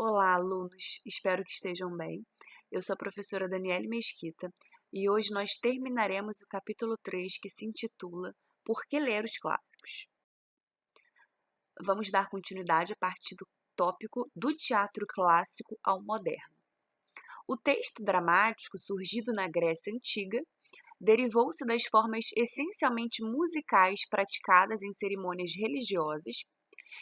Olá, alunos! Espero que estejam bem. Eu sou a professora Daniele Mesquita e hoje nós terminaremos o capítulo 3, que se intitula Por que ler os clássicos? Vamos dar continuidade a partir do tópico do teatro clássico ao moderno. O texto dramático, surgido na Grécia Antiga, derivou-se das formas essencialmente musicais praticadas em cerimônias religiosas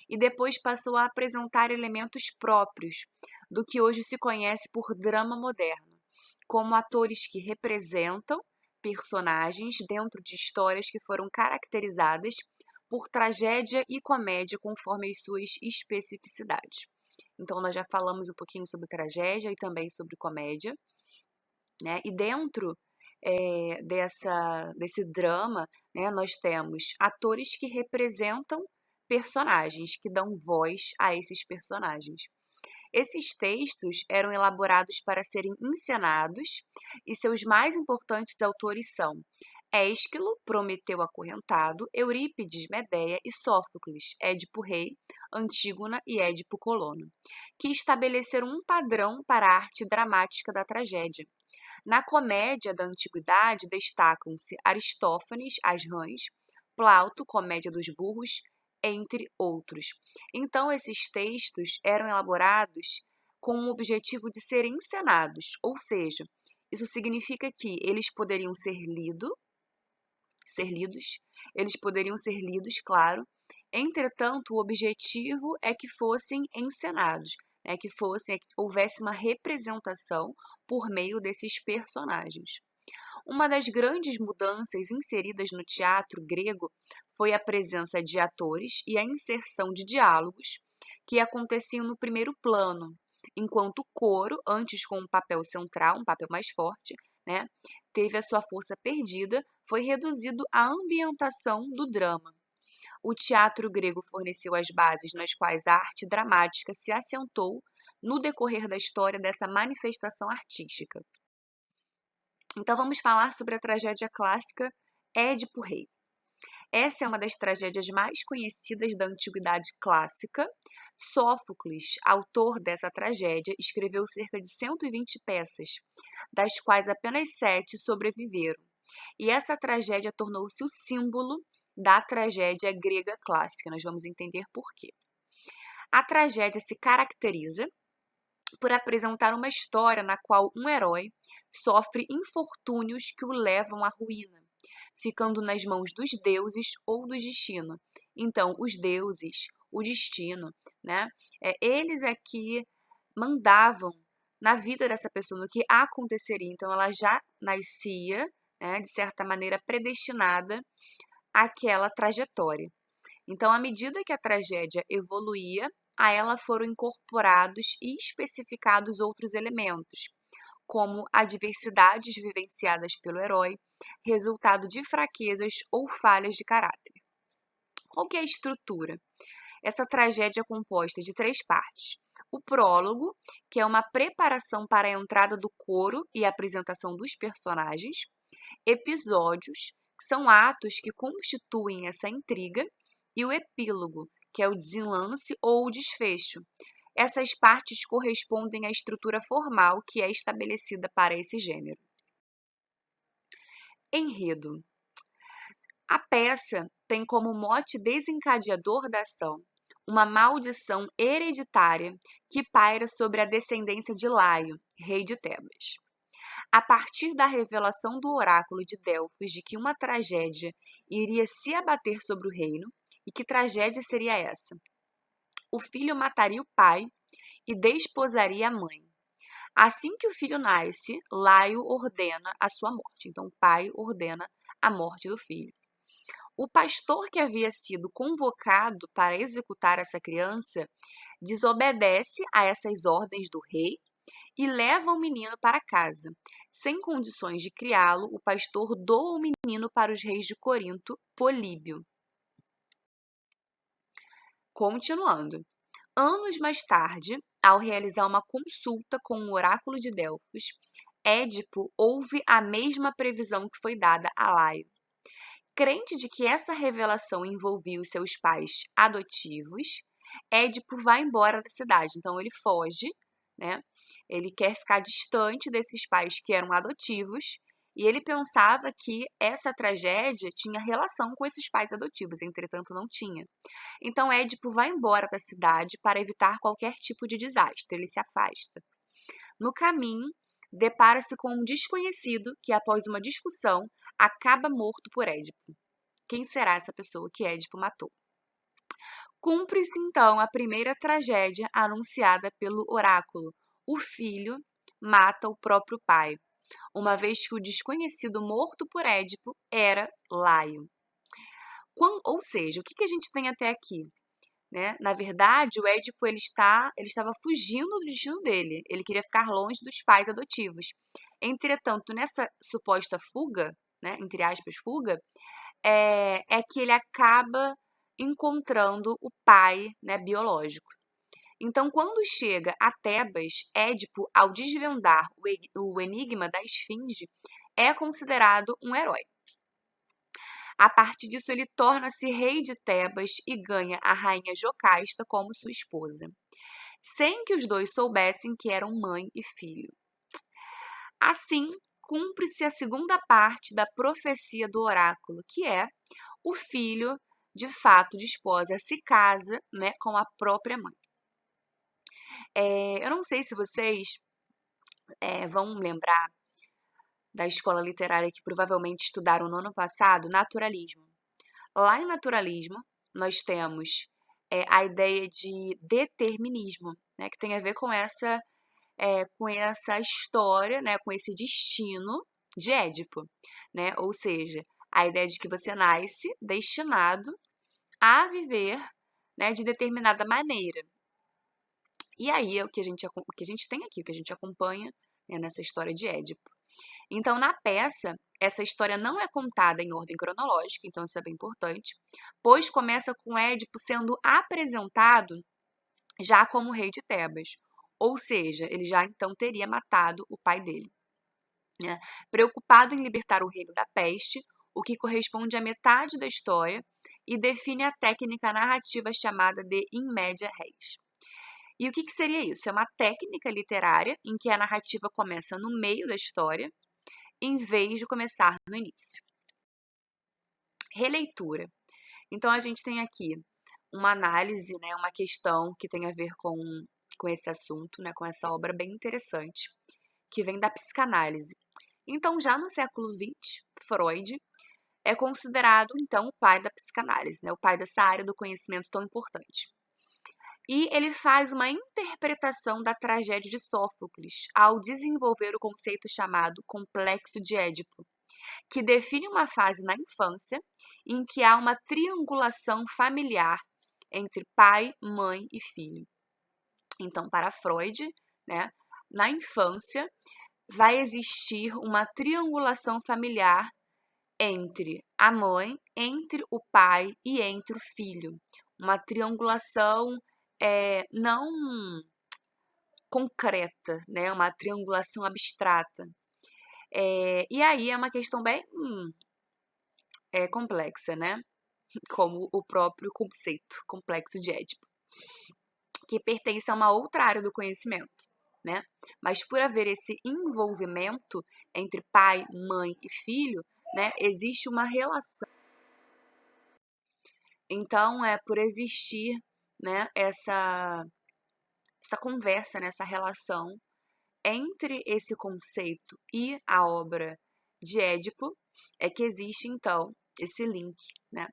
e depois passou a apresentar elementos próprios do que hoje se conhece por drama moderno, como atores que representam personagens dentro de histórias que foram caracterizadas por tragédia e comédia conforme as suas especificidades. Então, nós já falamos um pouquinho sobre tragédia e também sobre comédia, né? E dentro desse drama, né, nós temos atores que representam personagens, que dão voz a esses personagens. Esses textos eram elaborados para serem encenados e seus mais importantes autores são Ésquilo, Prometeu acorrentado, Eurípides, Medeia e Sófocles, Édipo Rei, Antígona e Édipo Colono, que estabeleceram um padrão para a arte dramática da tragédia. Na comédia da antiguidade destacam-se Aristófanes, As Rãs, Plauto, Comédia dos Burros, entre outros. Então, esses textos eram elaborados com o objetivo de serem encenados, ou seja, isso significa que eles poderiam ser lidos, eles poderiam ser lidos, claro. Entretanto, o objetivo é que fossem encenados, né, que houvesse uma representação por meio desses personagens. Uma das grandes mudanças inseridas no teatro grego foi a presença de atores e a inserção de diálogos que aconteciam no primeiro plano, enquanto o coro, antes com um papel central, um papel mais forte, né, teve a sua força perdida, foi reduzido à ambientação do drama. O teatro grego forneceu as bases nas quais a arte dramática se assentou no decorrer da história dessa manifestação artística. Então, vamos falar sobre a tragédia clássica Édipo Rei. Essa é uma das tragédias mais conhecidas da antiguidade clássica. Sófocles, autor dessa tragédia, escreveu cerca de 120 peças, das quais apenas 7 sobreviveram. E essa tragédia tornou-se o símbolo da tragédia grega clássica. Nós vamos entender por quê. A tragédia se caracteriza por apresentar uma história na qual um herói sofre infortúnios que o levam à ruína, ficando nas mãos dos deuses ou do destino. Então, os deuses, o destino, né? Eles é que mandavam na vida dessa pessoa, no que aconteceria. Então, ela já nascia, né, de certa maneira, predestinada àquela trajetória. Então, à medida que a tragédia evoluía, a ela foram incorporados e especificados outros elementos, como adversidades vivenciadas pelo herói, resultado de fraquezas ou falhas de caráter. Qual que é a estrutura? Essa tragédia é composta de 3 partes. O prólogo, que é uma preparação para a entrada do coro e a apresentação dos personagens. Episódios, que são atos que constituem essa intriga. E o epílogo, que é o desenlace ou o desfecho. Essas partes correspondem à estrutura formal que é estabelecida para esse gênero. Enredo. A peça tem como mote desencadeador da ação uma maldição hereditária que paira sobre a descendência de Laio, rei de Tebas. A partir da revelação do oráculo de Delfos de que uma tragédia iria se abater sobre o reino, e que tragédia seria essa? O filho mataria o pai e desposaria a mãe. Assim que o filho nasce, Laio ordena a sua morte. Então, o pai ordena a morte do filho. O pastor que havia sido convocado para executar essa criança desobedece a essas ordens do rei e leva o menino para casa. Sem condições de criá-lo, o pastor doa o menino para os reis de Corinto, Políbio. Continuando. Anos mais tarde, ao realizar uma consulta com o oráculo de Delfos, Édipo ouve a mesma previsão que foi dada a Laio. Crente de que essa revelação envolvia os seus pais adotivos, Édipo vai embora da cidade, então ele foge, né? Ele quer ficar distante desses pais que eram adotivos, e ele pensava que essa tragédia tinha relação com esses pais adotivos, entretanto não tinha. Então Édipo vai embora da cidade para evitar qualquer tipo de desastre, ele se afasta. No caminho, depara-se com um desconhecido que, após uma discussão, acaba morto por Édipo. Quem será essa pessoa que Édipo matou? Cumpre-se então a primeira tragédia anunciada pelo oráculo. O filho mata o próprio pai, uma vez que o desconhecido morto por Édipo era Laio. Ou seja, o que a gente tem até aqui? Né? Na verdade, o Édipo ele estava fugindo do destino dele. Ele queria ficar longe dos pais adotivos. Entretanto, nessa suposta fuga, né, entre aspas, fuga, é que ele acaba encontrando o pai, né, biológico. Então, quando chega a Tebas, Édipo, ao desvendar o enigma da esfinge, é considerado um herói. A partir disso, ele torna-se rei de Tebas e ganha a rainha Jocasta como sua esposa, sem que os dois soubessem que eram mãe e filho. Assim, cumpre-se a segunda parte da profecia do oráculo, que é o filho, de fato, de esposa, se casa, né, com a própria mãe. Eu não sei se vocês vão lembrar da escola literária que provavelmente estudaram no ano passado, naturalismo. Lá em naturalismo, nós temos a ideia de determinismo, né, que tem a ver com essa história, né, com esse destino de Édipo, né? Ou seja, a ideia de que você nasce destinado a viver, né, de determinada maneira. E aí é o que a gente tem aqui, o que a gente acompanha, né, nessa história de Édipo. Então, na peça, essa história não é contada em ordem cronológica, então isso é bem importante, pois começa com Édipo sendo apresentado já como rei de Tebas, ou seja, ele já então teria matado o pai dele. Né? Preocupado em libertar o reino da peste, o que corresponde à metade da história e define a técnica narrativa chamada de in media res. E o que seria isso? É uma técnica literária em que a narrativa começa no meio da história, em vez de começar no início. Releitura. Então, a gente tem aqui uma análise, né, uma questão que tem a ver com esse assunto, né, com essa obra bem interessante, que vem da psicanálise. Então, já no século XX, Freud é considerado, então, o pai da psicanálise, né, o pai dessa área do conhecimento tão importante. E ele faz uma interpretação da tragédia de Sófocles ao desenvolver o conceito chamado complexo de Édipo, que define uma fase na infância em que há uma triangulação familiar entre pai, mãe e filho. Então, para Freud, né, na infância vai existir uma triangulação familiar entre a mãe, entre o pai e entre o filho. Uma triangulação não concreta, né? Uma triangulação abstrata. E aí é uma questão bem complexa, né? Como o próprio conceito complexo de Édipo, que pertence a uma outra área do conhecimento, né? Mas por haver esse envolvimento entre pai, mãe e filho, né, existe uma relação. Então, por existir, né, essa conversa, né, essa relação entre esse conceito e a obra de Édipo, é que existe, então, esse link, né?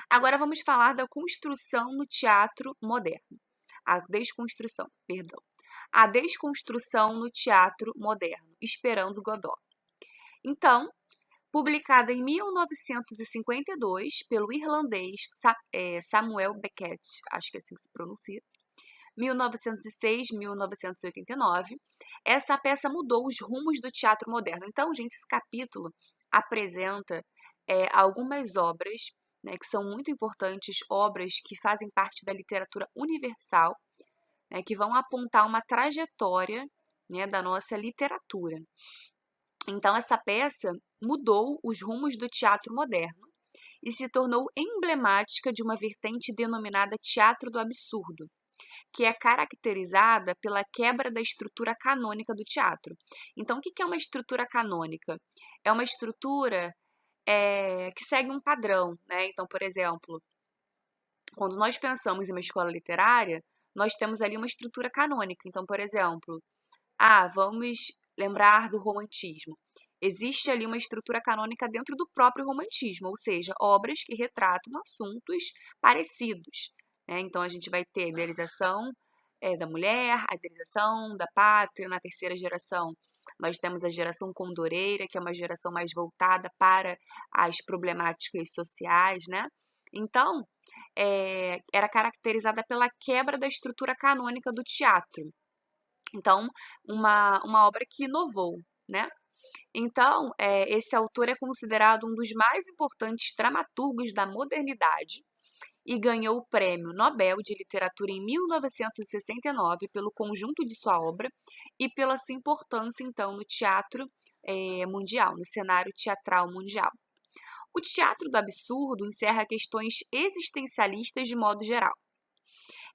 Agora vamos falar da construção no teatro moderno. A desconstrução, perdão. A desconstrução no teatro moderno, esperando Godot. Então, publicada em 1952 pelo irlandês Samuel Beckett, acho que é assim que se pronuncia, 1906-1989, essa peça mudou os rumos do teatro moderno. Então, gente, esse capítulo apresenta algumas obras, né, que são muito importantes, obras que fazem parte da literatura universal, né, que vão apontar uma trajetória, né, da nossa literatura. Então, essa peça mudou os rumos do teatro moderno e se tornou emblemática de uma vertente denominada teatro do absurdo, que é caracterizada pela quebra da estrutura canônica do teatro. Então, o que é uma estrutura canônica? É uma estrutura que segue um padrão, né? Então, por exemplo, quando nós pensamos em uma escola literária, nós temos ali uma estrutura canônica. Então, por exemplo, vamos lembrar do romantismo. Existe ali uma estrutura canônica dentro do próprio romantismo, ou seja, obras que retratam assuntos parecidos, né? Então, a gente vai ter a idealização da mulher, a idealização da pátria. Na terceira geração, nós temos a geração condoreira, que é uma geração mais voltada para as problemáticas sociais, né? Então, era caracterizada pela quebra da estrutura canônica do teatro. Então, uma obra que inovou, né? Então, esse autor é considerado um dos mais importantes dramaturgos da modernidade e ganhou o Prêmio Nobel de Literatura em 1969 pelo conjunto de sua obra e pela sua importância, então, no teatro mundial, no cenário teatral mundial. O teatro do absurdo encerra questões existencialistas de modo geral.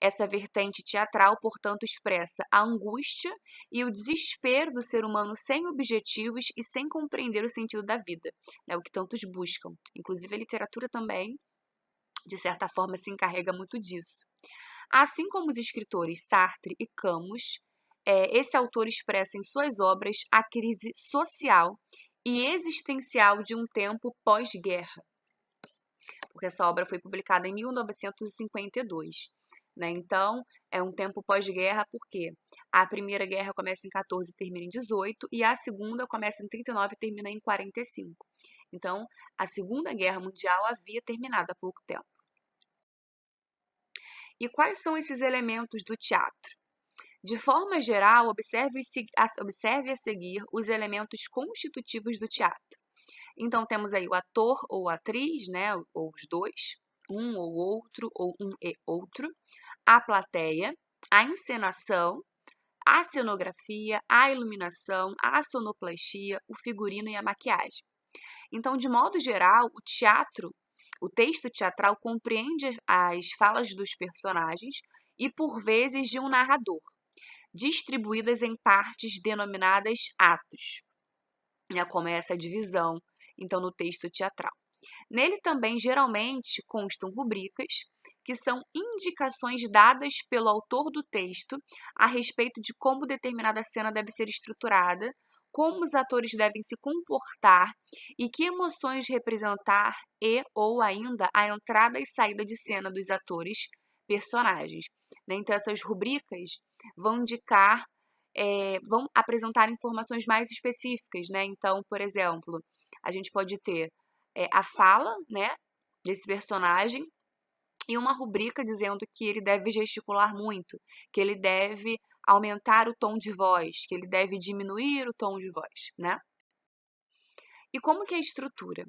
Essa vertente teatral, portanto, expressa a angústia e o desespero do ser humano sem objetivos e sem compreender o sentido da vida, né, o que tantos buscam. Inclusive, a literatura também, de certa forma, se encarrega muito disso. Assim como os escritores Sartre e Camus, esse autor expressa em suas obras a crise social e existencial de um tempo pós-guerra, porque essa obra foi publicada em 1952. Né? Então, é um tempo pós-guerra, porque a Primeira Guerra começa em 14 e termina em 18, e a Segunda começa em 39 e termina em 45. Então, a Segunda Guerra Mundial havia terminado há pouco tempo. E quais são esses elementos do teatro? De forma geral, observe a seguir os elementos constitutivos do teatro. Então, temos aí o ator ou atriz, né, ou os dois, um ou outro, ou um e outro, a plateia, a encenação, a cenografia, a iluminação, a sonoplastia, o figurino e a maquiagem. Então, de modo geral, o texto teatral compreende as falas dos personagens e, por vezes, de um narrador, distribuídas em partes denominadas atos, né, como é essa divisão, então, no texto teatral. Nele também, geralmente, constam rubricas, que são indicações dadas pelo autor do texto a respeito de como determinada cena deve ser estruturada, como os atores devem se comportar e que emoções representar e ou ainda a entrada e saída de cena dos atores personagens. Então, essas rubricas vão indicar, vão apresentar informações mais específicas, né? Então, por exemplo, a gente pode ter a fala, né, desse personagem e uma rubrica dizendo que ele deve gesticular muito, que ele deve aumentar o tom de voz, que ele deve diminuir o tom de voz, né? E como que é a estrutura?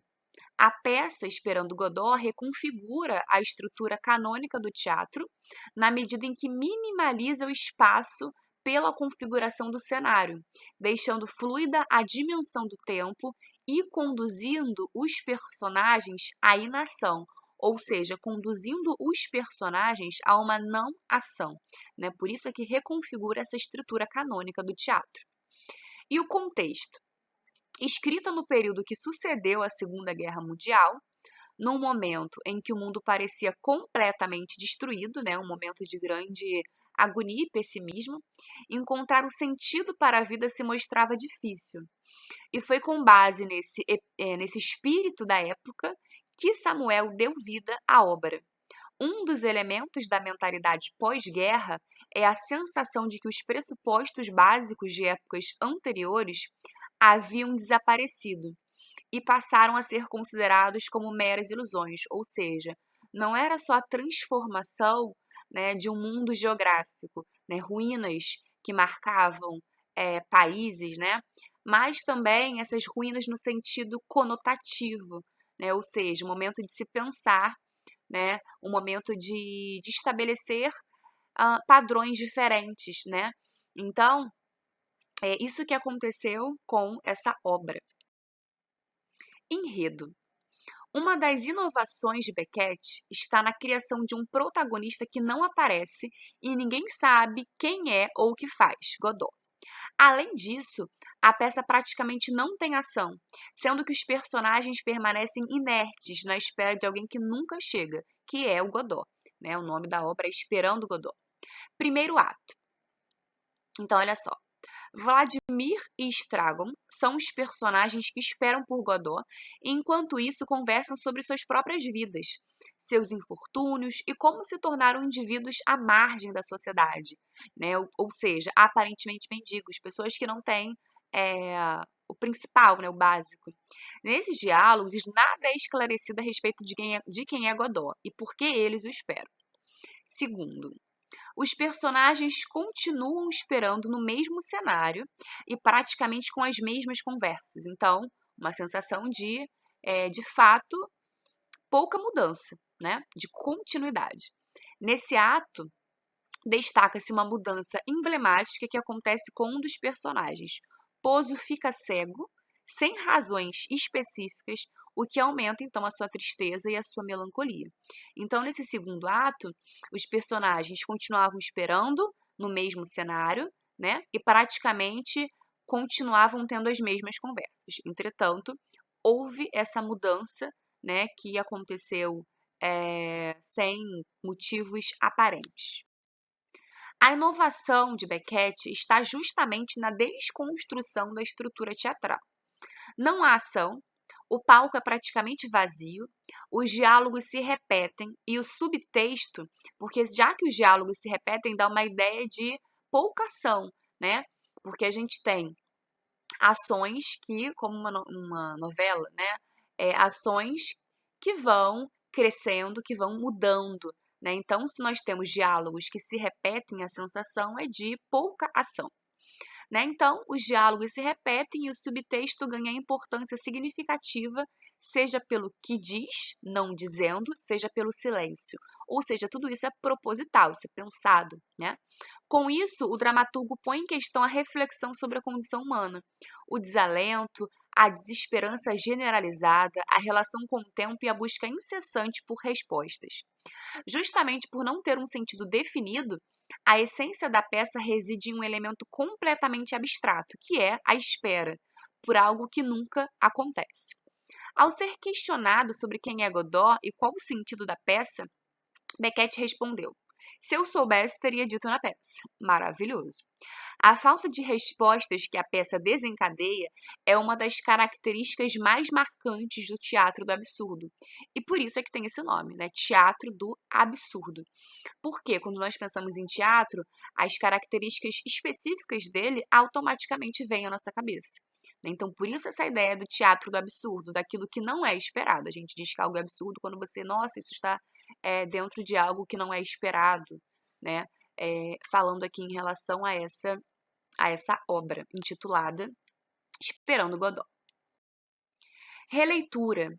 A peça Esperando Godot reconfigura a estrutura canônica do teatro na medida em que minimaliza o espaço pela configuração do cenário, deixando fluida a dimensão do tempo e conduzindo os personagens à inação, ou seja, conduzindo os personagens a uma não ação, né? Por isso é que reconfigura essa estrutura canônica do teatro. E o contexto? Escrita no período que sucedeu à Segunda Guerra Mundial, num momento em que o mundo parecia completamente destruído, né, um momento de grande agonia e pessimismo, encontrar o sentido para a vida se mostrava difícil. E foi com base nesse espírito da época que Samuel deu vida à obra. Um dos elementos da mentalidade pós-guerra é a sensação de que os pressupostos básicos de épocas anteriores haviam desaparecido e passaram a ser considerados como meras ilusões, ou seja, não era só a transformação, né, de um mundo geográfico, né, ruínas que marcavam países, né, mas também essas ruínas no sentido conotativo, né, ou seja, o momento de se pensar, né, o momento de estabelecer padrões diferentes, né? Então, é isso que aconteceu com essa obra. Enredo. Uma das inovações de Beckett está na criação de um protagonista que não aparece e ninguém sabe quem é ou o que faz, Godot. Além disso, a peça praticamente não tem ação, sendo que os personagens permanecem inertes na espera de alguém que nunca chega, que é o Godot. Né? O nome da obra é Esperando Godot. Primeiro ato. Então, olha só. Vladimir e Stragon são os personagens que esperam por Godot e, enquanto isso, conversam sobre suas próprias vidas, seus infortúnios e como se tornaram indivíduos à margem da sociedade, né? Ou seja, aparentemente mendigos, pessoas que não têm o principal, né? O básico. Nesses diálogos, nada é esclarecido a respeito de quem é Godot e por que eles o esperam. Segundo, os personagens continuam esperando no mesmo cenário e praticamente com as mesmas conversas. Então, uma sensação de fato, pouca mudança, né? De continuidade. Nesse ato, destaca-se uma mudança emblemática que acontece com um dos personagens. Pozo fica cego, sem razões específicas, o que aumenta então a sua tristeza e a sua melancolia. Então, nesse segundo ato, os personagens continuavam esperando no mesmo cenário, né? E praticamente continuavam tendo as mesmas conversas. Entretanto, houve essa mudança, né, que aconteceu sem motivos aparentes. A inovação de Beckett está justamente na desconstrução da estrutura teatral. Não há ação, o palco é praticamente vazio, os diálogos se repetem e o subtexto, porque já que os diálogos se repetem, dá uma ideia de pouca ação, né? Porque a gente tem ações que, como uma novela, né? Ações que vão crescendo, que vão mudando, né? Então, se nós temos diálogos que se repetem, a sensação é de pouca ação. Né? Então, os diálogos se repetem e o subtexto ganha importância significativa, seja pelo que diz, não dizendo, seja pelo silêncio. Ou seja, tudo isso é proposital, isso é pensado. Né? Com isso, o dramaturgo põe em questão a reflexão sobre a condição humana, o desalento, a desesperança generalizada, a relação com o tempo e a busca incessante por respostas. Justamente por não ter um sentido definido, a essência da peça reside em um elemento completamente abstrato, que é a espera, por algo que nunca acontece. Ao ser questionado sobre quem é Godot e qual o sentido da peça, Beckett respondeu: se eu soubesse, teria dito na peça. Maravilhoso. A falta de respostas que a peça desencadeia é uma das características mais marcantes do teatro do absurdo. E por isso é que tem esse nome, né? Teatro do absurdo. Porque quando nós pensamos em teatro, as características específicas dele automaticamente vêm à nossa cabeça. Então, por isso essa ideia do teatro do absurdo, daquilo que não é esperado. A gente diz que algo é absurdo quando você, nossa, isso está dentro de algo que não é esperado, né? Falando aqui em relação a essa obra intitulada Esperando Godot. Releitura.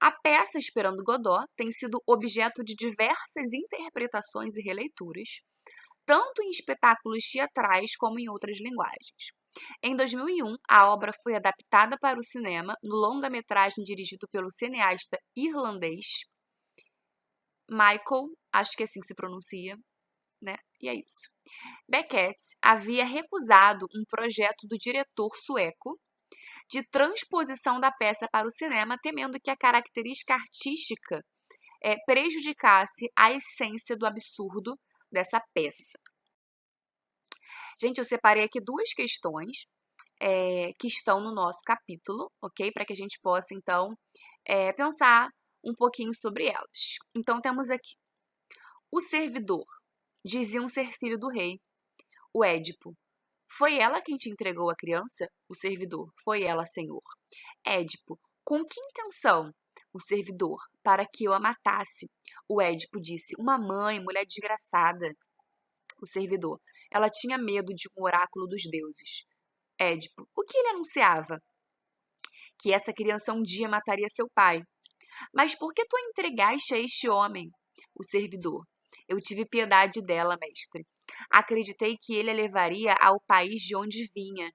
A peça Esperando Godot tem sido objeto de diversas interpretações e releituras, tanto em espetáculos teatrais como em outras linguagens. Em 2001, a obra foi adaptada para o cinema no longa-metragem dirigido pelo cineasta irlandês Michael, acho que é assim que se pronuncia, né? E é isso. Beckett havia recusado um projeto do diretor sueco de transposição da peça para o cinema, temendo que a característica artística prejudicasse a essência do absurdo dessa peça. Gente, eu separei aqui duas questões que estão no nosso capítulo, ok? Para que a gente possa, então, pensar um pouquinho sobre elas. Então, temos aqui. O servidor. Diziam ser filho do rei. O Édipo. Foi ela quem te entregou a criança? O servidor. Foi ela, senhor. Édipo. Com que intenção? O servidor. Para que eu a matasse. O Édipo disse. Uma mãe, mulher desgraçada. O servidor. Ela tinha medo de um oráculo dos deuses. Édipo. O que ele anunciava? Que essa criança um dia mataria seu pai. Mas por que tu a entregaste a este homem? O servidor. Eu tive piedade dela, mestre. Acreditei que ele a levaria ao país de onde vinha.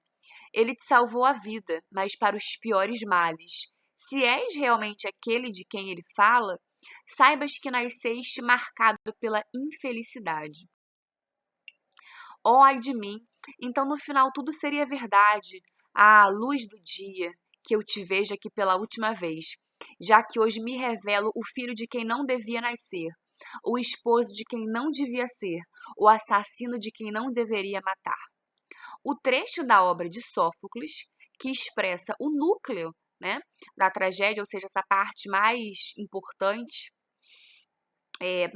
Ele te salvou a vida, mas para os piores males. Se és realmente aquele de quem ele fala, saibas que nasceste marcado pela infelicidade. Oh, ai de mim! Então no final tudo seria verdade. Ah, luz do dia, que eu te vejo aqui pela última vez, já que hoje me revelo o filho de quem não devia nascer, o esposo de quem não devia ser, o assassino de quem não deveria matar. O trecho da obra de Sófocles, que expressa o núcleo, né, da tragédia, ou seja, essa parte mais importante, é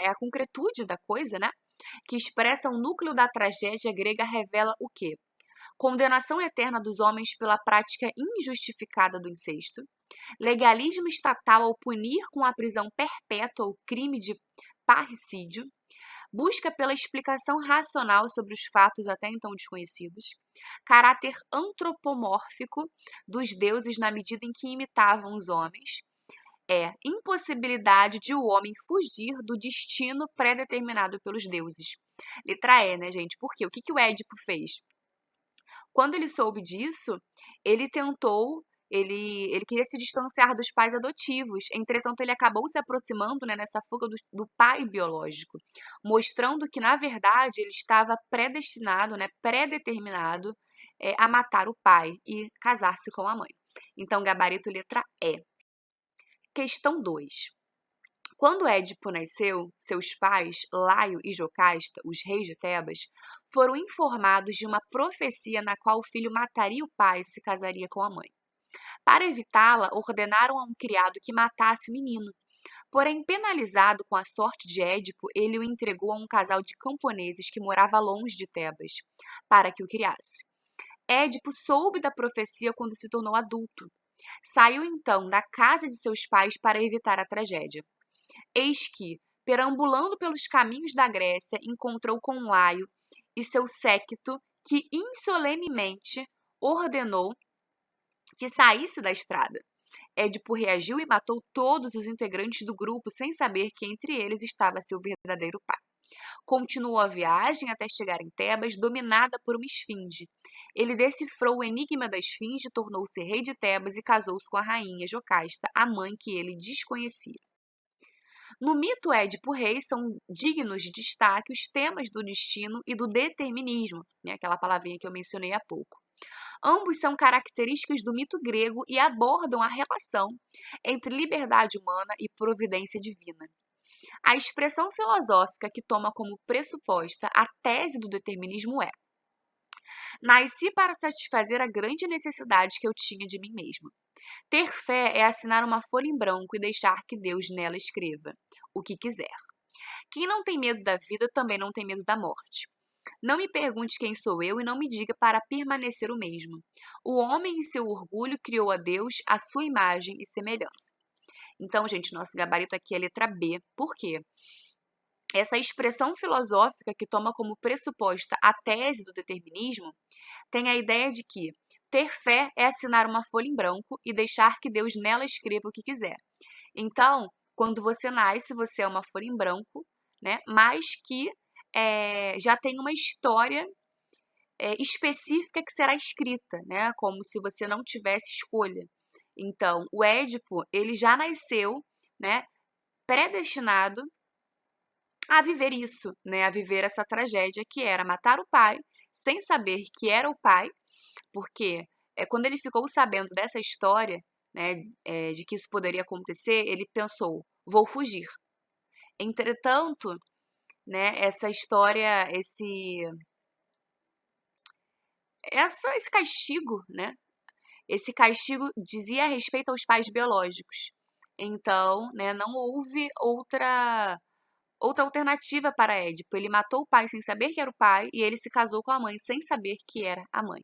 a concretude da coisa, né? Que expressa o núcleo da tragédia grega, revela o quê? Condenação eterna dos homens pela prática injustificada do incesto, legalismo estatal ao punir com a prisão perpétua o crime de parricídio, busca pela explicação racional sobre os fatos até então desconhecidos, caráter antropomórfico dos deuses na medida em que imitavam os homens, impossibilidade de o homem fugir do destino pré-determinado pelos deuses. Letra E, né, gente? Porque o que o Édipo fez? Quando ele soube disso, ele tentou, ele queria se distanciar dos pais adotivos. Entretanto, ele acabou se aproximando, né, nessa fuga do pai biológico, mostrando que, na verdade, ele estava predestinado, né, pré-determinado a matar o pai e casar-se com a mãe. Então, gabarito letra E. Questão 2. Quando Édipo nasceu, seus pais, Laio e Jocasta, os reis de Tebas, foram informados de uma profecia na qual o filho mataria o pai e se casaria com a mãe. Para evitá-la, ordenaram a um criado que matasse o menino. Porém, penalizado com a sorte de Édipo, ele o entregou a um casal de camponeses que morava longe de Tebas, para que o criasse. Édipo soube da profecia quando se tornou adulto. Saiu então da casa de seus pais para evitar a tragédia. Eis que, perambulando pelos caminhos da Grécia, encontrou com Laio e seu séquito, que insolenemente ordenou que saísse da estrada. Édipo reagiu e matou todos os integrantes do grupo, sem saber que entre eles estava seu verdadeiro pai. Continuou a viagem até chegar em Tebas, dominada por uma esfinge. Ele decifrou o enigma da esfinge, tornou-se rei de Tebas e casou-se com a rainha Jocasta, a mãe que ele desconhecia. No mito Édipo-Rei são dignos de destaque os temas do destino e do determinismo, né, aquela palavrinha que eu mencionei há pouco. Ambos são características do mito grego e abordam a relação entre liberdade humana e providência divina. A expressão filosófica que toma como pressuposta a tese do determinismo é: nasci para satisfazer a grande necessidade que eu tinha de mim mesma. Ter fé é assinar uma folha em branco e deixar que Deus nela escreva o que quiser. Quem não tem medo da vida também não tem medo da morte. Não me pergunte quem sou eu e não me diga para permanecer o mesmo. O homem, em seu orgulho, criou a Deus à sua imagem e semelhança. Então, gente, nosso gabarito aqui é a letra B. Por quê? Essa expressão filosófica que toma como pressuposta a tese do determinismo tem a ideia de que ter fé é assinar uma folha em branco e deixar que Deus nela escreva o que quiser. Então, quando você nasce, você é uma folha em branco, né? Mas que já tem uma história específica que será escrita, né? Como se você não tivesse escolha. Então, o Édipo, ele já nasceu, né, predestinado a viver isso, né? A viver essa tragédia que era matar o pai, sem saber que era o pai, porque quando ele ficou sabendo dessa história, né, de que isso poderia acontecer, ele pensou: vou fugir. Entretanto, né, essa história, esse castigo, né? Esse castigo dizia respeito aos pais biológicos. Então, né, não houve outra alternativa para Édipo. Ele matou o pai sem saber que era o pai e ele se casou com a mãe sem saber que era a mãe.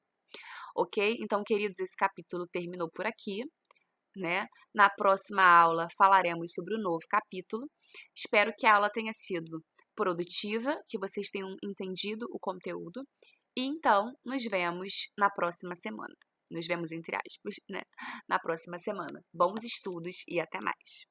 Ok? Então, queridos, esse capítulo terminou por aqui, né? Na próxima aula falaremos sobre o novo capítulo. Espero que a aula tenha sido produtiva, que vocês tenham entendido o conteúdo. E então, nos vemos na próxima semana. Nos vemos entre aspas, né? Na próxima semana. Bons estudos e até mais.